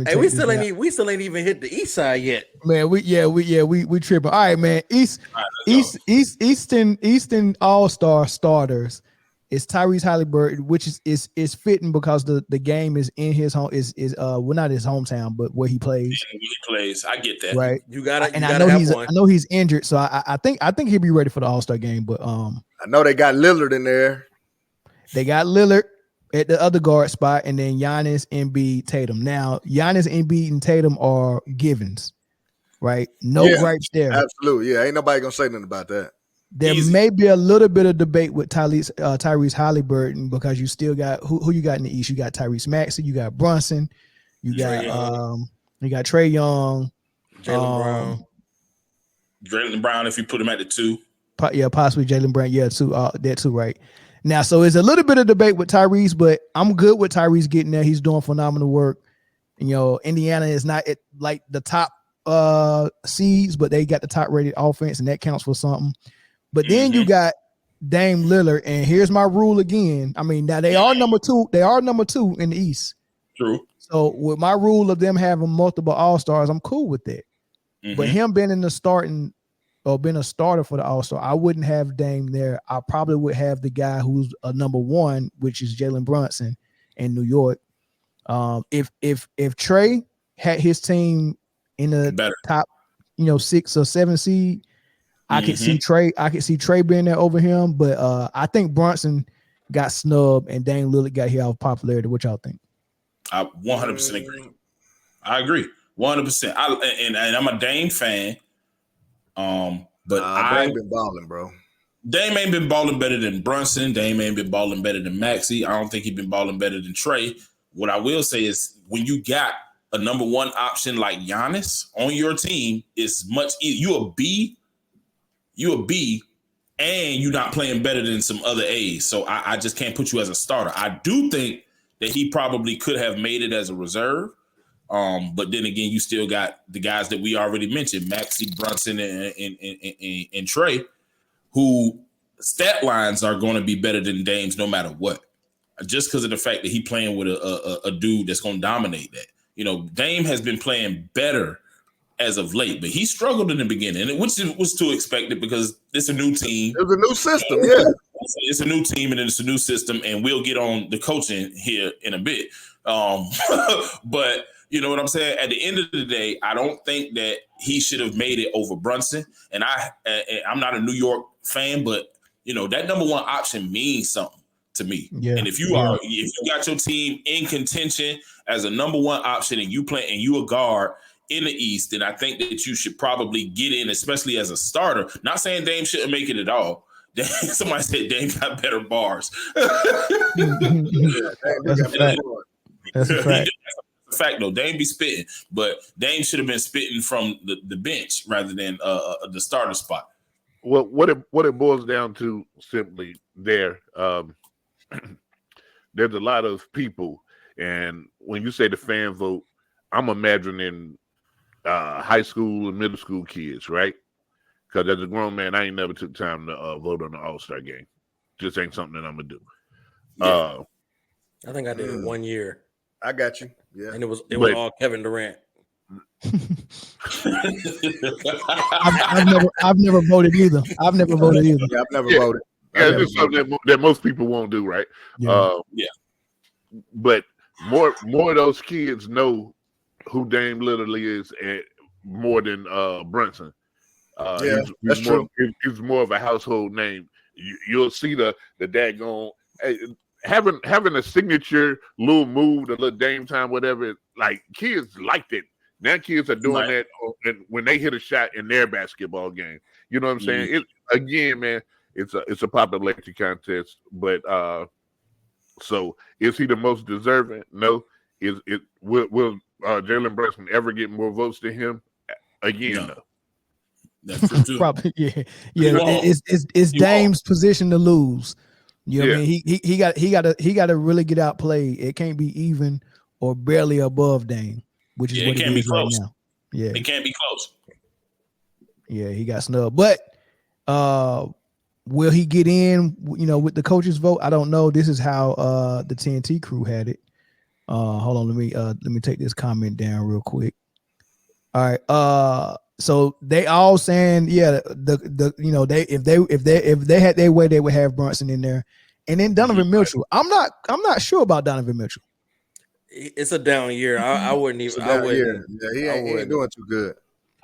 Hey, we still ain't even hit the east side yet. Man, we tripping. All right, man. All right, Eastern All-Star starters. It's Tyrese Halliburton, which is fitting because the game is in his home not his hometown, but where he plays. He plays. I get that. Right. I know he's injured, so I think he'll be ready for the All-Star game. But I know they got Lillard in there. They got Lillard at the other guard spot, and then Giannis, Embiid, Tatum. Now, Giannis, Embiid, and Tatum are givens, right? No gripes there. Absolutely, yeah. Ain't nobody gonna say nothing about that. There may be a little bit of debate with Tyrese Halliburton because you still got who you got in the East. You got Tyrese Maxey, you got Brunson, you got Trae Young, Jalen Brown. If you put him at the 2, possibly Jalen Brown. Yeah, that too, right? Now, so it's a little bit of debate with Tyrese, but I'm good with Tyrese getting there. He's doing phenomenal work. Indiana is not at like the top seeds, but they got the top rated offense, and that counts for something. But then you got Dame Lillard, and here's my rule again. I mean, now they are number 2. They are number 2 in the East. True. So with my rule of them having multiple All-Stars, I'm cool with that. But him being in the starting or being a starter for the All-Star, I wouldn't have Dame there. I probably would have the guy who's a number 1, which is Jalen Brunson in New York. If Trae had his team in the top, 6 or 7 seed, I could see Trae being there over him, but I think Brunson got snubbed and Dame Lillard got here off popularity. What y'all think? I 100% agree. I agree 100%. I'm a Dame fan. But Dame been balling, bro. Dame ain't been balling better than Brunson. Dame ain't been balling better than Maxey. I don't think he's been balling better than Trae. What I will say is when you got a number 1 option like Giannis on your team, it's much easier. You a B, and you're not playing better than some other A's. So I just can't put you as a starter. I do think that he probably could have made it as a reserve. But then again, you still got the guys that we already mentioned, Maxey, Brunson, and Trae, who stat lines are going to be better than Dame's no matter what. Just because of the fact that he playing with a dude that's going to dominate that. Dame has been playing better as of late, but he struggled in the beginning, which was to expected because it's a new team. It's a new system, yeah. It's a new team and it's a new system, and we'll get on the coaching here in a bit. But you know what I'm saying? At the end of the day, I don't think that he should have made it over Brunson. And I'm not a New York fan, but that number 1 option means something to me. Yeah. And if you got your team in contention as a number 1 option and you play and you a guard in the East, then I think that you should probably get in, especially as a starter. Not saying Dame shouldn't make it at all. Somebody said Dame got better bars. That's a fact. Fact though, Dame be spitting, but Dame should have been spitting from the bench rather than the starter spot. Well, what it boils down to simply there's a lot of people, and when you say the fan vote, I'm imagining high school and middle school kids, right? Because as a grown man, I ain't never took time to vote on the All-Star game. Just ain't something that I'm gonna do. Yeah. I think I did it 1 year. I got you. Yeah, and it was all Kevin Durant. I've never voted either. Yeah, I've never voted. Yeah, it's just something that most people won't do, right? Yeah. But more of those kids know who Dame Lillard is, and more than Brunson. That's true. He's more of a household name. You'll see the daggone. Having a signature little move, a little Dame time, whatever, like kids liked it. Now kids are doing that when they hit a shot in their basketball game. You know what I'm saying? Again, man, it's a popularity contest. But so is he the most deserving? No. Will Jalen Brunson ever get more votes than him? Again, no. That's true too. Probably, yeah. It's Dame's position to lose. You know what I mean? He got to really get outplayed. It can't be even or barely above Dame, which is what it is right now. Yeah, it can't be close. Yeah, he got snubbed. But will he get in? With the coaches' vote, I don't know. This is how the TNT crew had it. Hold on, let me take this comment down real quick. All right. So they all saying, yeah, the if they had their way, they would have Brunson in there. And then Donovan Mitchell. I'm not sure about Donovan Mitchell. It's a down year. I wouldn't even. I wouldn't. Yeah, he ain't doing too good.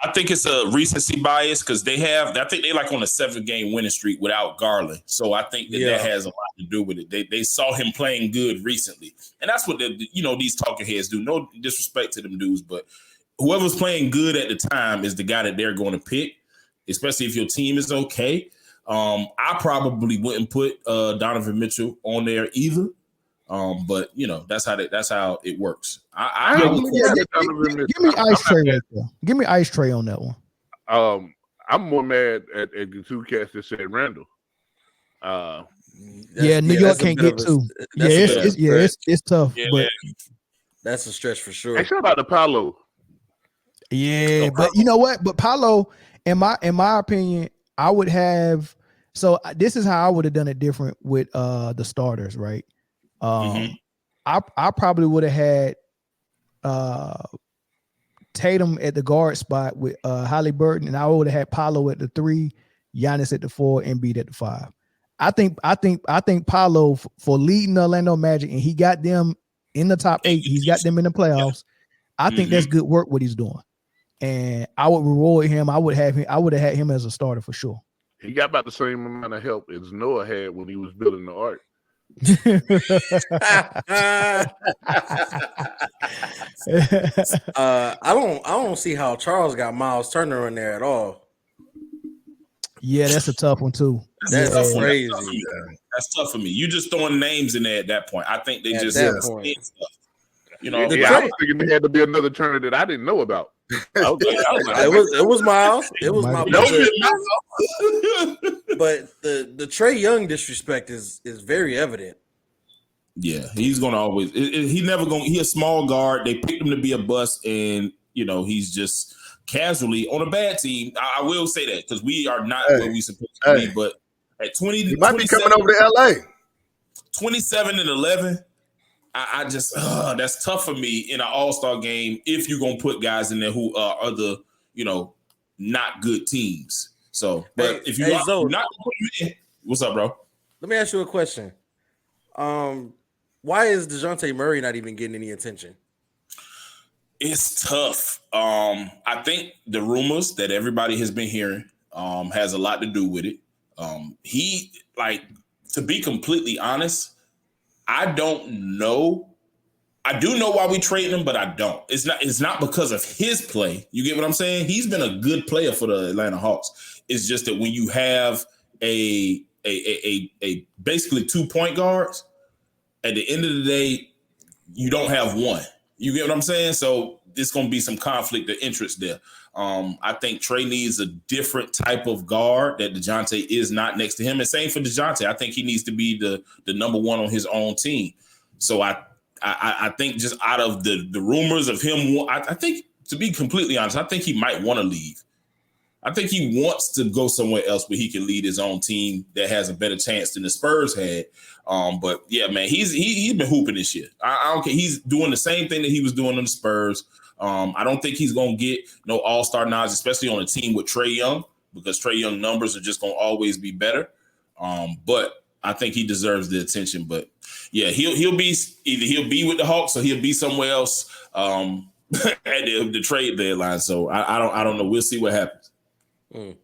I think it's a recency bias because I think they like on a 7-game winning streak without Garland. So I think that has a lot to do with it. They saw him playing good recently. And that's what these talking heads do. No disrespect to them dudes, but whoever's playing good at the time is the guy that they're going to pick, especially if your team is okay. I probably wouldn't put Donovan Mitchell on there either. But that's how it works. Give me Ice Tray right there. Give me Ice Tray on that one. I'm more mad at the two cats that said Randall. New York can't get two. It's tough. Yeah, but that's a stretch for sure. Hey, shout out to Paolo. Yeah, but you know what? But Paolo, in my opinion, I would have. So this is how I would have done it different with the starters, right? I probably would have had Tatum at the guard spot with Halliburton, and I would have had Paolo at the 3, Giannis at the 4, Embiid at the 5. I think Paolo for leading the Orlando Magic, and he got them in the top 8. He's got them in the playoffs. I think that's good work what he's doing, and I would reward him. I would have had him as a starter for sure. He got about the same amount of help as Noah had when he was building the ark. I don't see how Charles got Miles Turner in there at all. Yeah, that's a tough one too. That's crazy. That's tough for me. You just throwing names in there at that point. I think they just point. Stuff. I was thinking there had to be another Turner that I didn't know about. It was Miles. It was Miles. But the Trae Young disrespect is very evident. Yeah, he's gonna always. He a small guard. They picked him to be a bust, and he's just casually on a bad team. I will say that because we are not where we supposed to be. But at 20, he might be coming over to LA. 27-11. I just that's tough for me in an all-star game if you're gonna put guys in there who are other not good teams. So, but if you're not gonna put him in, what's up, bro? Let me ask you a question. Why is DeJounte Murray not even getting any attention? It's tough. I think the rumors that everybody has been hearing has a lot to do with it. To be completely honest, I don't know. I do know why we trade him, but I don't. It's not because of his play. You get what I'm saying? He's been a good player for the Atlanta Hawks. It's just that when you have a basically 2 point guards, at the end of the day, you don't have one. You get what I'm saying? So there's going to be some conflict of interest there. I think Trae needs a different type of guard that DeJounte is not next to him. And same for DeJounte. I think he needs to be the number one on his own team. So I think just out of the rumors of him, I think, to be completely honest, I think he might want to leave. I think he wants to go somewhere else where he can lead his own team that has a better chance than the Spurs had. But yeah, man, he's been hooping this year. I don't care. He's doing the same thing that he was doing on the Spurs. I don't think he's gonna get no all-star nods, especially on a team with Trae Young, because Trae Young numbers are just gonna always be better. But I think he deserves the attention. But yeah, he'll be with the Hawks or he'll be somewhere else at the trade deadline. So I don't know. We'll see what happens. I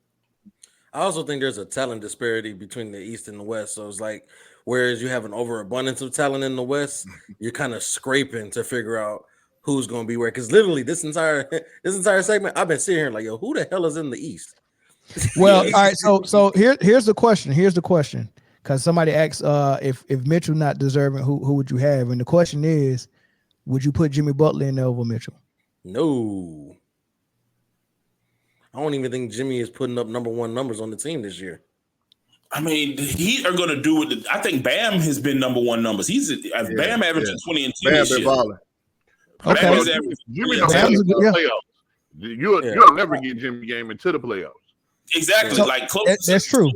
also think there's a talent disparity between the East and the West. So it's like, whereas you have an overabundance of talent in the West, you're kind of scraping to figure out who's going to be where. Because literally this entire segment, I've been sitting here like, yo, who the hell is in the East? Well, all right. So here's the question. Because somebody asked if Mitchell not deserving, who would you have? And the question is, would you put Jimmy Butler in there over Mitchell? No. I don't even think Jimmy is putting up number one numbers on the team this year. I mean, the Heat are going to do it. I think Bam has been number one numbers. Bam averaging 20 and 2 this year. Balling. Okay. Jimmy don't have playoffs. You'll never get Jimmy game into the playoffs. Exactly. So, that's true.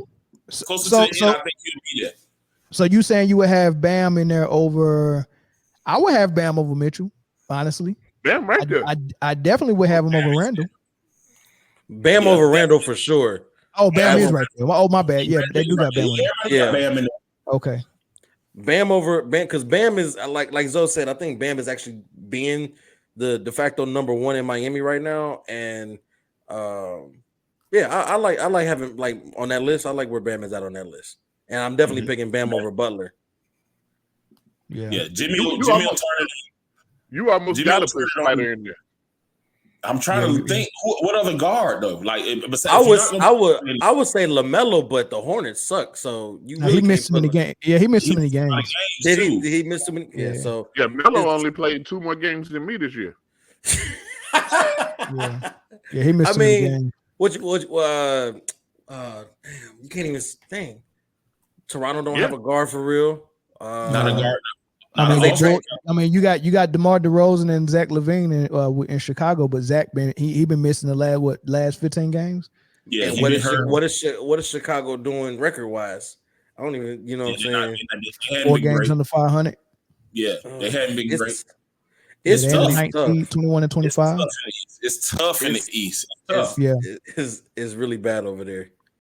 Closer to the end, I think he'll be there. So you saying you would have Bam in there over I would have Bam over Mitchell, honestly. Bam right there. I definitely would have him over Randall. Bam over Randall for sure. Oh, Bam is right there. Oh, my bad. Yeah, they do got Bam. Yeah, Bam in there. Okay. Bam over Bam, because Bam is like Zoe said. I think Bam is actually being the de facto number one in Miami right now, and yeah, I like having like on that list. I like where Bam is at on that list, and I'm definitely picking Bam over Butler. Yeah. Jimmy You will turn it. You almost Jimmy got to will put turn it on. Spider in there. I'm trying to think what other guard though. Like besides, I would say LaMelo, but the Hornets suck. So you really he missed him in the game. Yeah, he missed him in the games. Did he missed him? Yeah. So yeah, Melo only played 2 more games than me this year. Yeah, he missed him in the game. Damn, you can't even think. Toronto don't have a guard for real. Not a guard. I mean, you got DeMar DeRozan and Zach LaVine in Chicago, but Zach he been missing the last 15 games. Yeah, and what is Chicago doing record wise? I don't even what I'm saying. 4 games under 500. Yeah, they hadn't been great. It's tough. 19, 21 and 25. It's tough in the East. It's really bad over there.